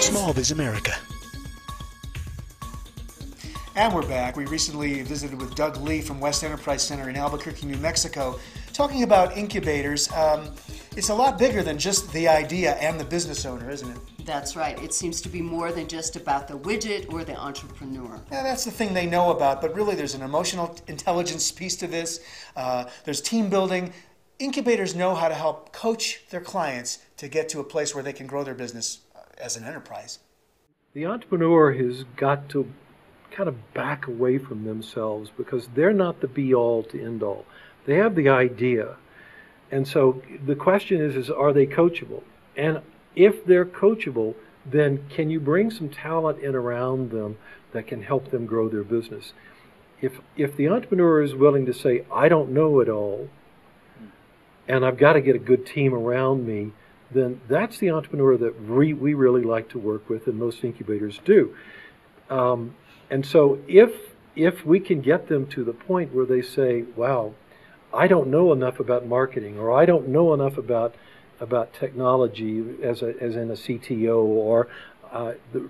Small Biz America. And we're back. We recently visited with Doug Lee from WESST Enterprise Center in Albuquerque, New Mexico, talking about incubators. It's a lot bigger than just the idea and the business owner, isn't it? That's right. It seems to be more than just about the widget or the entrepreneur. Yeah, that's the thing they know about, but really there's an emotional intelligence piece to this. There's team building. Incubators know how to help coach their clients to get to a place where they can grow their business as an enterprise. The entrepreneur has got to kind of back away from themselves because they're not the be-all to end-all. They have the idea. And so the question is are they coachable? And if they're coachable, then can you bring some talent in around them that can help them grow their business? If the entrepreneur is willing to say, I don't know it all, and I've got to get a good team around me, then that's the entrepreneur that we really like to work with, and most incubators do. And so if we can get them to the point where they say, wow, I don't know enough about marketing, or I don't know enough about technology as in a CTO, or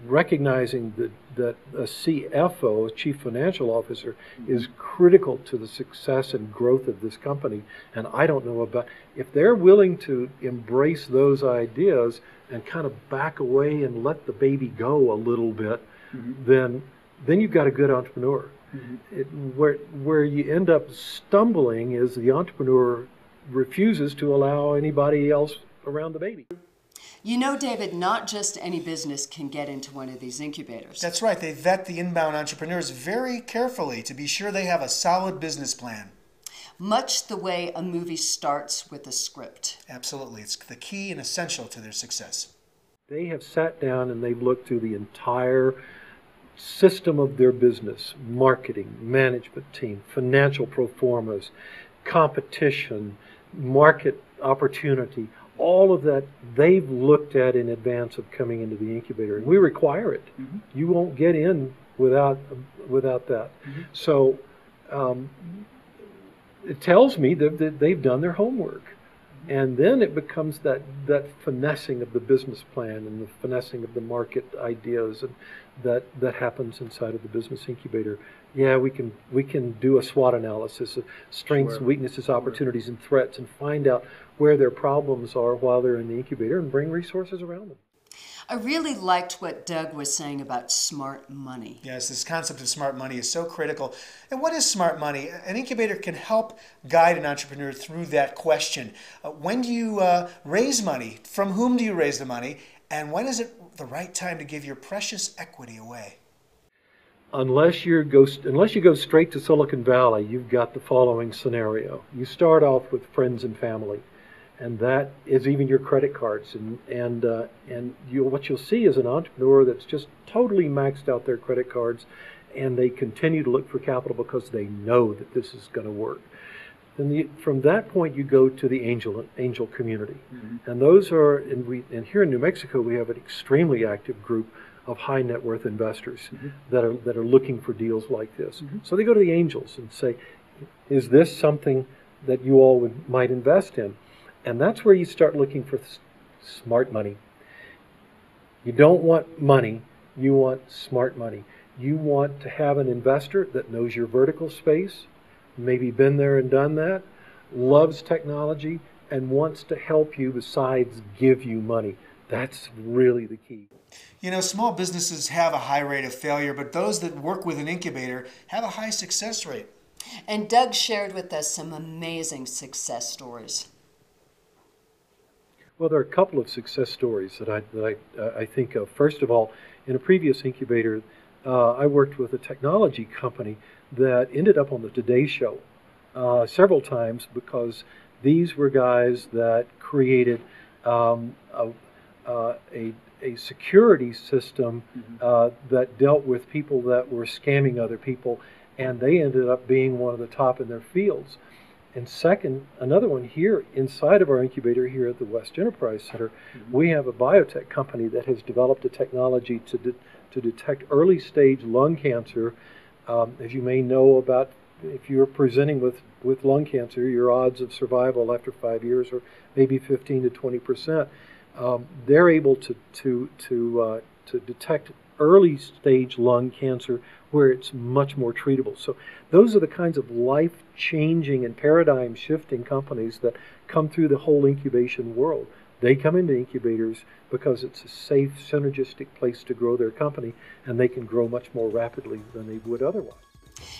recognizing that a CFO, a Chief Financial Officer, is critical to the success and growth of this company, and I don't know about, if they're willing to embrace those ideas and kind of back away and let the baby go a little bit, then you've got a good entrepreneur. Where you end up stumbling is the entrepreneur refuses to allow anybody else around the baby. You know, David, not just any business can get into one of these incubators. That's right. They vet the inbound entrepreneurs very carefully to be sure they have a solid business plan. Much the way a movie starts with a script. Absolutely. It's the key and essential to their success. They have sat down and they've looked through the entire system of their business: marketing, management team, financial pro formas, competition, market opportunity. All of that they've looked at in advance of coming into the incubator, and we require it. You won't get in without that. So it tells me that they've done their homework. And then it becomes that finessing of the business plan and the finessing of the market ideas, and that happens inside of the business incubator. Yeah, we can do a SWOT analysis of strengths, weaknesses, opportunities, and threats, and find out where their problems are while they're in the incubator and bring resources around them. I really liked what Doug was saying about smart money. Yes, this concept of smart money is so critical. And what is smart money? An incubator can help guide an entrepreneur through that question. When do you raise money? From whom do you raise the money? And when is it the right time to give your precious equity away? Unless you go straight to Silicon Valley, you've got the following scenario. You start off with friends and family, and that is even your credit cards. And what you'll see is an entrepreneur that's just totally maxed out their credit cards, and they continue to look for capital because they know that this is going to work. Then from that point, you go to the angel community, and those are, and here in New Mexico, we have an extremely active group of high net worth investors that are looking for deals like this. So they go to the angels and say, is this something that you all might invest in? And that's where you start looking for smart money. You don't want money, you want smart money. You want to have an investor that knows your vertical space, maybe been there and done that, loves technology, and wants to help you besides give you money. That's really the key. You know, small businesses have a high rate of failure, but those that work with an incubator have a high success rate. And Doug shared with us some amazing success stories. Well, there are a couple of success stories that I think of. First of all, in a previous incubator, I worked with a technology company that ended up on the Today Show several times because these were guys that created a security system that dealt with people that were scamming other people, and they ended up being one of the top in their fields. And second, another one here inside of our incubator here at the WESST Enterprise Center, we have a biotech company that has developed a technology to detect early stage lung cancer. As you may know about, if you're presenting with lung cancer, your odds of survival after 5 years are maybe 15 to 20%. they're able to detect early stage lung cancer where it's much more treatable. So those are the kinds of life-changing and paradigm-shifting companies that come through the whole incubation world. They come into incubators because it's a safe, synergistic place to grow their company, and they can grow much more rapidly than they would otherwise.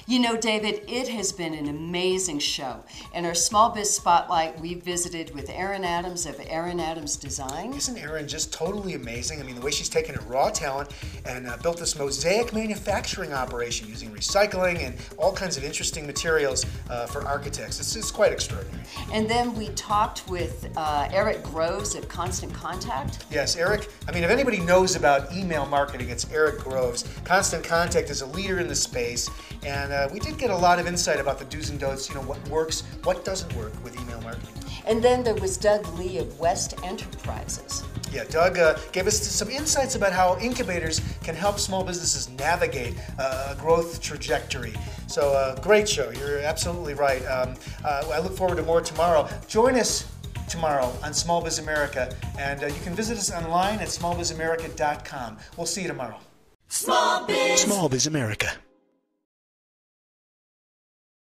You know, David, it has been an amazing show. In our Small Biz Spotlight, we visited with Erin Adams of Erin Adams Design. Isn't Erin just totally amazing? I mean, the way she's taken her raw talent and built this mosaic manufacturing operation using recycling and all kinds of interesting materials for architects. It's quite extraordinary. And then we talked with Eric Groves of Constant Contact. Yes, Eric, I mean, if anybody knows about email marketing, it's Eric Groves. Constant Contact is a leader in the space, and we did get a lot of insight about the do's and don'ts, you know, what works, what doesn't work with email marketing. And then there was Doug Lee of WESST Enterprises. Yeah, Doug gave us some insights about how incubators can help small businesses navigate a growth trajectory. So great show. You're absolutely right. I look forward to more tomorrow. Join us tomorrow on Small Biz America, and you can visit us online at smallbizamerica.com. We'll see you tomorrow. Small Biz America.